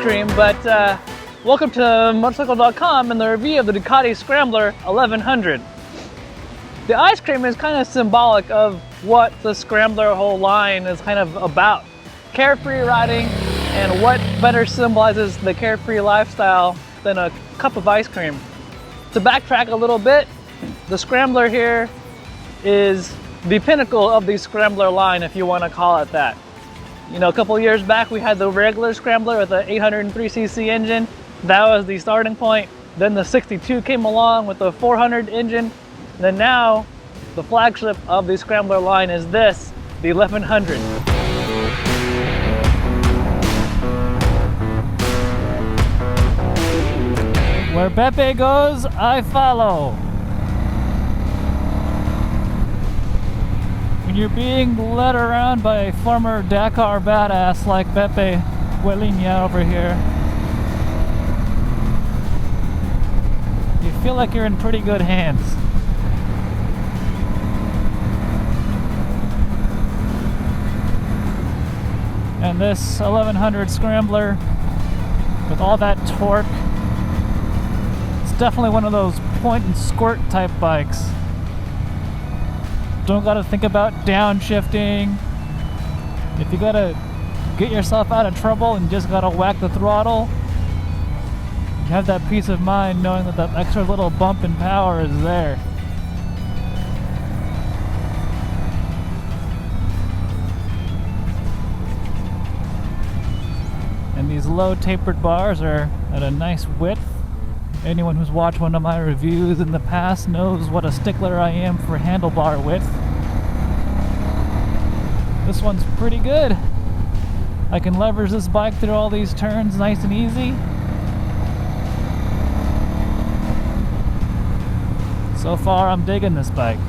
cream, but welcome to Motorcycle.com and the review of the Ducati Scrambler 1100. The ice cream is kind of symbolic of what the Scrambler whole line is kind of about. Carefree riding, and what better symbolizes the carefree lifestyle than a cup of ice cream. To backtrack a little bit, the Scrambler here is the pinnacle of the Scrambler line, if you want to call it that. You know, a couple years back we had the regular Scrambler with an 803cc engine. That was the starting point. Then the 62 came along with the 400 engine. And then now the flagship of the Scrambler line is this, the 1100. Where Pepe goes, I follow. When you're being led around by a former Dakar badass like Pepe Huelinia over here, you feel like you're in pretty good hands. And this 1100 Scrambler, with all that torque, it's definitely one of those point and squirt type bikes. Don't gotta think about downshifting. If you gotta get yourself out of trouble and just gotta whack the throttle, you have that peace of mind knowing that that extra little bump in power is there. And these low tapered bars are at a nice width. Anyone who's watched one of my reviews in the past knows what a stickler I am for handlebar width. This one's pretty good. I can leverage this bike through all these turns nice and easy. So far, I'm digging this bike.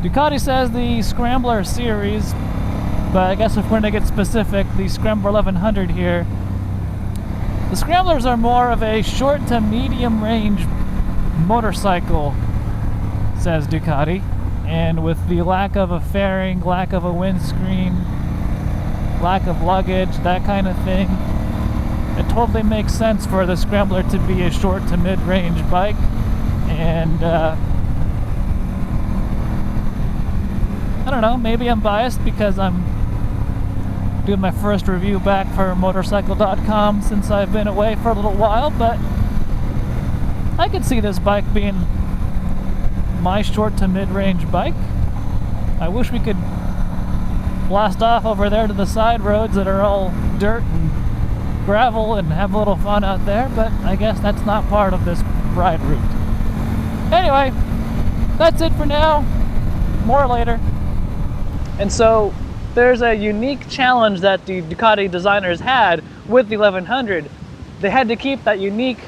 Ducati says the Scrambler series, but I guess if we're gonna get specific, the Scrambler 1100 here, the Scramblers are more of a short to medium range motorcycle, says Ducati. And with the lack of a fairing, lack of a windscreen, lack of luggage, that kind of thing, it totally makes sense for the Scrambler to be a short to mid-range bike. And I don't know, maybe I'm biased because I'm doing my first review back for Motorcycle.com since I've been away for a little while, but I could see this bike being my short to mid-range bike. I wish we could blast off over there to the side roads that are all dirt and gravel and have a little fun out there, but I guess that's not part of this ride route. Anyway, that's it for now. More later. And so there's a unique challenge that the Ducati designers had with the 1100. They had to keep that unique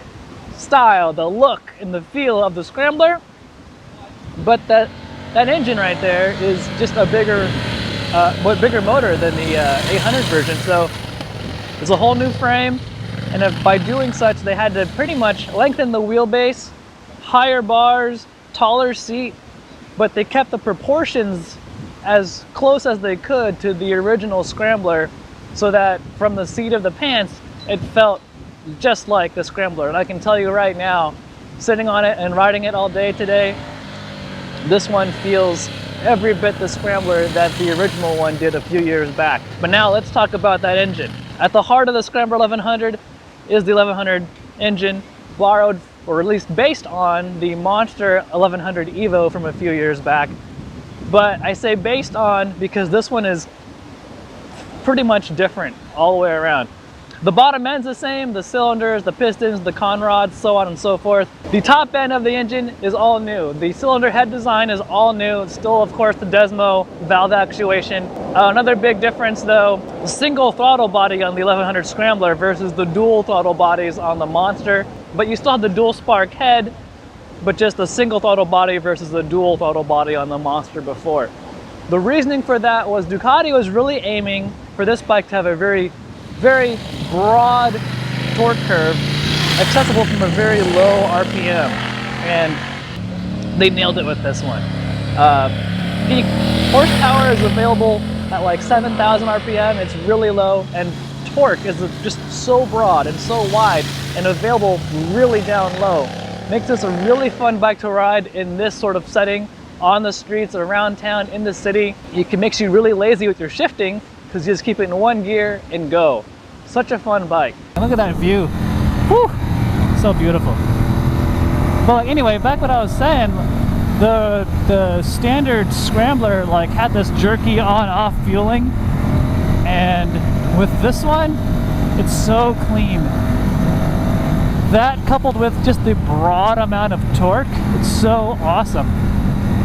style, the look and the feel of the Scrambler, but that engine right there is just a bigger motor than the 800 version. So it's a whole new frame, and by doing such, they had to pretty much lengthen the wheelbase, higher bars, taller seat, but they kept the proportions as close as they could to the original Scrambler, so that from the seat of the pants it felt just like the Scrambler. And I can tell you right now, sitting on it and riding it all day today, this one feels every bit the Scrambler that the original one did a few years back. But now let's talk about that engine. At the heart of the Scrambler 1100 is the 1100 engine, borrowed or at least based on the monster 1100 Evo from a few years back. But I say based on because this one is pretty much different all the way around. The bottom end's the same, the cylinders, the pistons, the conrods, so on and so forth. The top end of the engine is all new. The cylinder head design is all new. It's still, of course, the Desmo valve actuation. Another big difference though, the single throttle body on the 1100 Scrambler versus the dual throttle bodies on the Monster. But you still have the dual spark head, but just the single throttle body versus the dual throttle body on the Monster before. The reasoning for that was Ducati was really aiming for this bike to have a very broad torque curve, accessible from a very low RPM, and they nailed it with this one. Peak horsepower is available at like 7,000 RPM, it's really low, and torque is just so broad and so wide and available really down low. Makes this a really fun bike to ride in this sort of setting, on the streets, around town, in the city. It makes you really lazy with your shifting because you just keep it in one gear and go. Such a fun bike. Look at that view. Whew, so beautiful. But anyway, back what I was saying, the standard Scrambler like had this jerky on-off fueling, and with this one, it's so clean. That coupled with just the broad amount of torque, it's so awesome.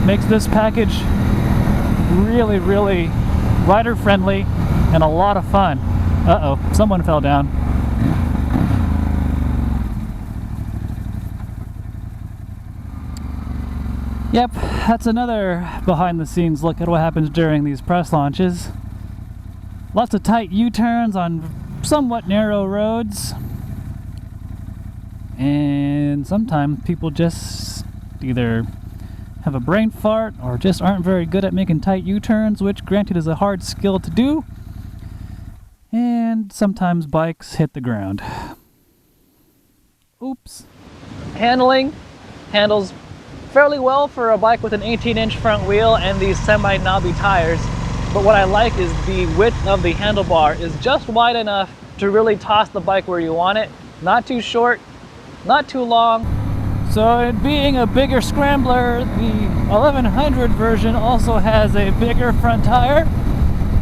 Makes this package really, really rider friendly and a lot of fun. Uh-oh, someone fell down. Yep, that's another behind the scenes look at what happens during these press launches. Lots of tight U-turns on somewhat narrow roads. And sometimes people just either have a brain fart or just aren't very good at making tight U-turns, which granted is a hard skill to do. And sometimes bikes hit the ground. Oops. Handles fairly well for a bike with an 18-inch front wheel and these semi-knobby tires. But what I like is the width of the handlebar is just wide enough to really toss the bike where you want it. Not too short, not too long. So it being a bigger Scrambler, the 1100 version also has a bigger front tire.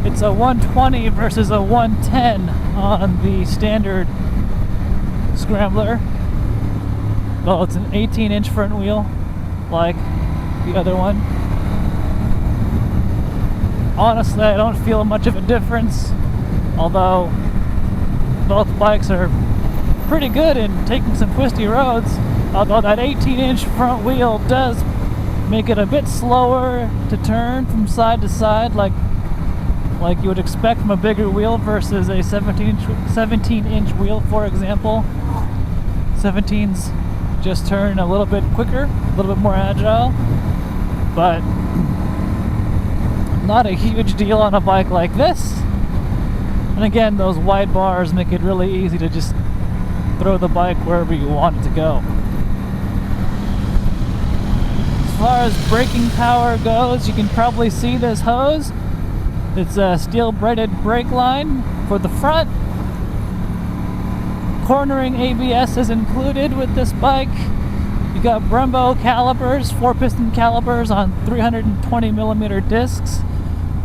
It's a 120 versus a 110 on the standard Scrambler. Well, it's an 18-inch front wheel like the other one. Honestly, I don't feel much of a difference, although both bikes are pretty good in taking some twisty roads, although that 18-inch front wheel does make it a bit slower to turn from side to side, like you would expect from a bigger wheel versus a 17-inch wheel, for example. 17s just turn a little bit quicker, a little bit more agile, but not a huge deal on a bike like this. And again, those wide bars make it really easy to just throw the bike wherever you want it to go. As far as braking power goes, you can probably see this hose. It's a steel braided brake line for the front. Cornering ABS is included with this bike. You got Brembo calipers, 4-piston calipers on 320mm discs.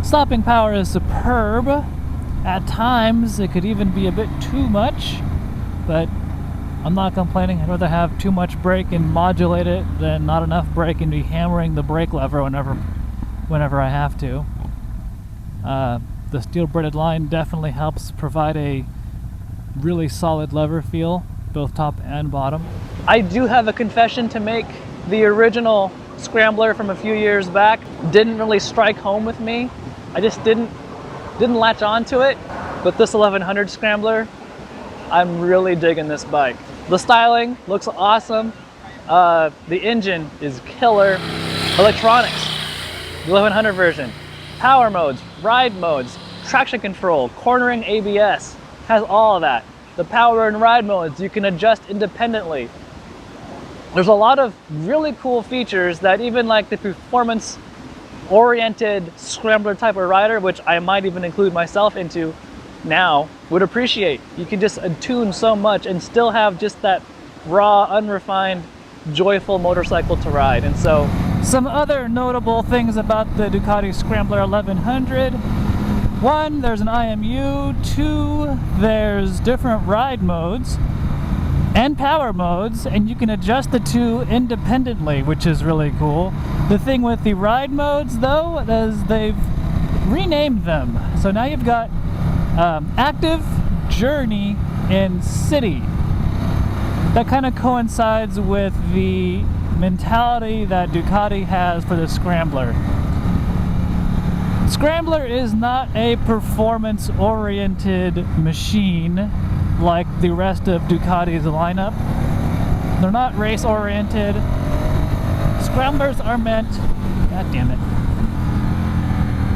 Stopping power is superb. At times it could even be a bit too much, but I'm not complaining. I'd rather have too much brake and modulate it than not enough brake and be hammering the brake lever whenever I have to. The steel braided line definitely helps provide a really solid lever feel, both top and bottom. I do have a confession to make. The original Scrambler from a few years back didn't really strike home with me. I just didn't latch on to it. But this 1100 Scrambler, I'm really digging this bike. The styling looks awesome. The engine is killer. Electronics, the 1100 version. Power modes, ride modes, traction control, cornering ABS, has all of that. The power and ride modes you can adjust independently. There's a lot of really cool features that even like the performance oriented Scrambler type of rider, which I might even include myself into now, would appreciate. You can just attune so much and still have just that raw, unrefined, joyful motorcycle to ride. And so some other notable things about the Ducati Scrambler 1100. 1, there's an IMU. 2, there's different ride modes and power modes, and you can adjust the two independently, which is really cool. The thing with the ride modes, though, is they've renamed them. So now you've got Active, Journey, and City. That kind of coincides with the mentality that Ducati has for the Scrambler. Scrambler is not a performance-oriented machine like the rest of Ducati's lineup. They're not race-oriented. Scramblers are meant... God damn it.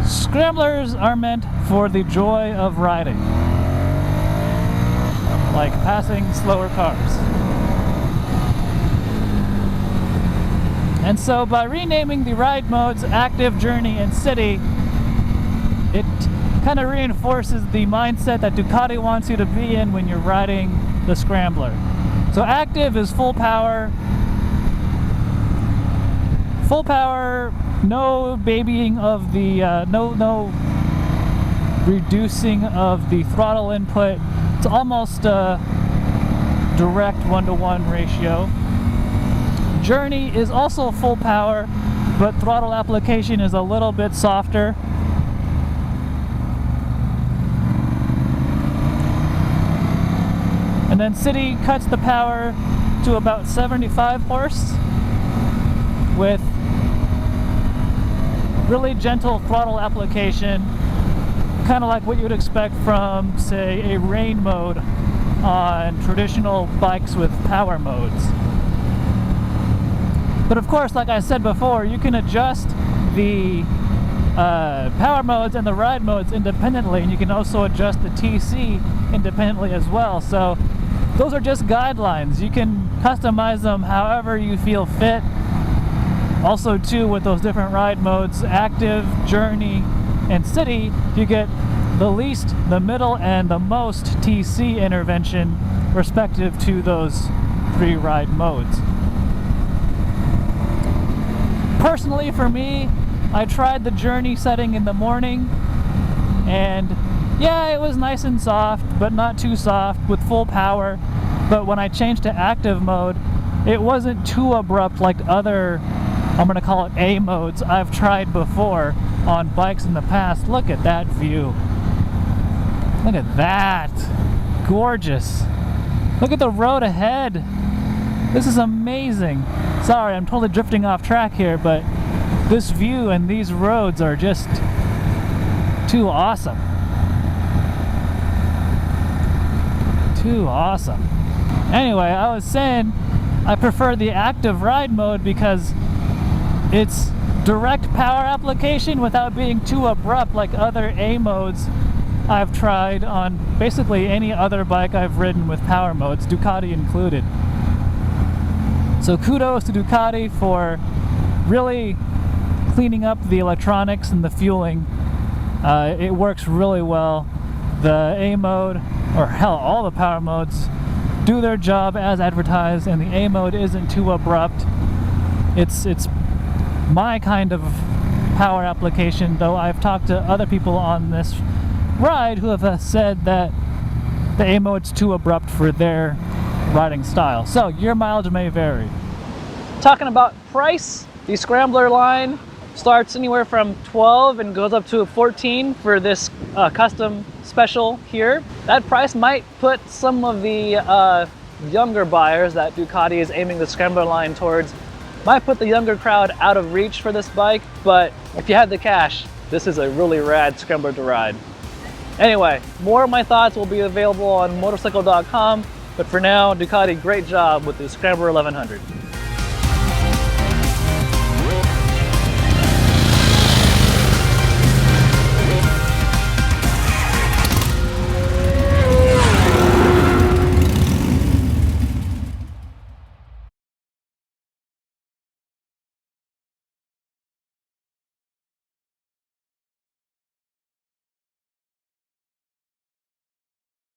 Scramblers are meant for the joy of riding. like passing slower cars. And so by renaming the ride modes Active, Journey, and City, it kind of reinforces the mindset that Ducati wants you to be in when you're riding the Scrambler. So Active is full power, no babying of the, no reducing of the throttle input. It's almost a direct 1-to-1 ratio. Journey is also full power, but throttle application is a little bit softer. And then City cuts the power to about 75 horse with really gentle throttle application, kind of like what you would expect from, say, a rain mode on traditional bikes with power modes. But of course, like I said before, you can adjust the power modes and the ride modes independently, and you can also adjust the TC independently as well. So those are just guidelines. You can customize them however you feel fit. Also too, with those different ride modes, Active, Journey, and City, you get the least, the middle, and the most TC intervention respective to those 3 ride modes. Personally, for me, I tried the Journey setting in the morning, and yeah, it was nice and soft, but not too soft, with full power. But when I changed to Active mode, it wasn't too abrupt like other, I'm going to call it A modes, I've tried before on bikes in the past. Look at that view. Look at that. Gorgeous. Look at the road ahead. This is amazing. Sorry, I'm totally drifting off track here, but this view and these roads are just too awesome. Too awesome. Anyway, I was saying I prefer the Active ride mode because it's direct power application without being too abrupt like other A modes I've tried on basically any other bike I've ridden with power modes, Ducati included. So kudos to Ducati for really cleaning up the electronics and the fueling. It works really well. The A mode, or hell, all the power modes do their job as advertised, and the A mode isn't too abrupt. It's my kind of power application, though I've talked to other people on this ride who have said that the A mode's too abrupt for their riding style. So your mileage may vary. Talking about price, the Scrambler line starts anywhere from 12 and goes up to 14 for this custom special here. That price might put some of the younger buyers that Ducati is aiming the Scrambler line towards, might put the younger crowd out of reach for this bike, but if you have the cash, this is a really rad Scrambler to ride. Anyway, more of my thoughts will be available on Motorcycle.com, but for now, Ducati, great job with the Scrambler 1100.